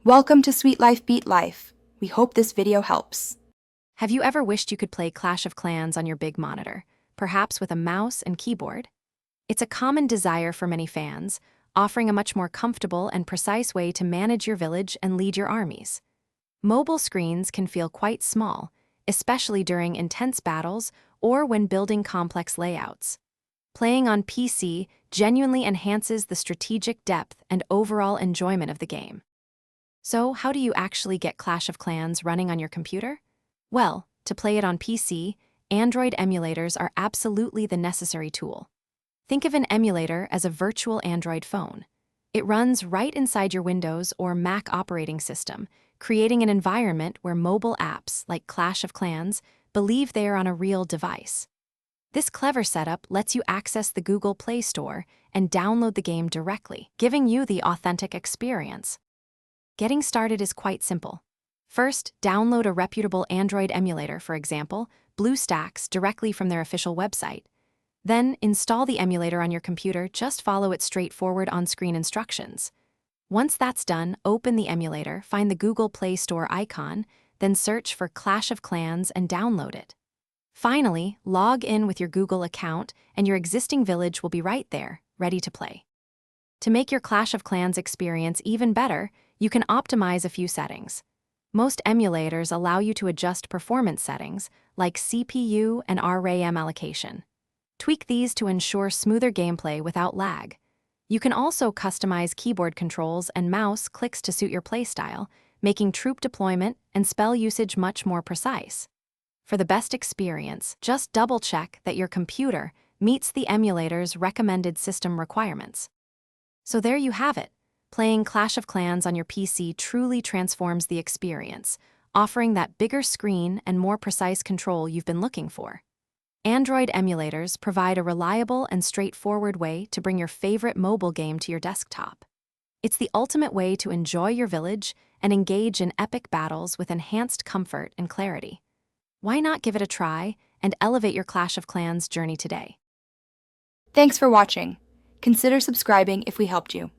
Welcome to Sweet Life Beat Life. We hope this video helps. Have you ever wished you could play Clash of Clans on your big monitor, perhaps with a mouse and keyboard? It's a common desire for many fans, offering a much more comfortable and precise way to manage your village and lead your armies. Mobile screens can feel quite small, especially during intense battles or when building complex layouts. Playing on PC genuinely enhances the strategic depth and overall enjoyment of the game. So, how do you actually get Clash of Clans running on your computer? Well, to play it on PC, Android emulators are absolutely the necessary tool. Think of an emulator as a virtual Android phone. It runs right inside your Windows or Mac operating system, creating an environment where mobile apps like Clash of Clans believe they are on a real device. This clever setup lets you access the Google Play Store and download the game directly, giving you the authentic experience. Getting started is quite simple. First, download a reputable Android emulator, for example, BlueStacks, directly from their official website. Then, install the emulator on your computer, just follow its straightforward on-screen instructions. Once that's done, open the emulator, find the Google Play Store icon, then search for Clash of Clans and download it. Finally, log in with your Google account and your existing village will be right there, ready to play. To make your Clash of Clans experience even better, you can optimize a few settings. Most emulators allow you to adjust performance settings, like CPU and RAM allocation. Tweak these to ensure smoother gameplay without lag. You can also customize keyboard controls and mouse clicks to suit your playstyle, making troop deployment and spell usage much more precise. For the best experience, just double-check that your computer meets the emulator's recommended system requirements. So there you have it. Playing Clash of Clans on your PC truly transforms the experience, offering that bigger screen and more precise control you've been looking for. Android emulators provide a reliable and straightforward way to bring your favorite mobile game to your desktop. It's the ultimate way to enjoy your village and engage in epic battles with enhanced comfort and clarity. Why not give it a try and elevate your Clash of Clans journey today? Thanks for watching. Consider subscribing if we helped you.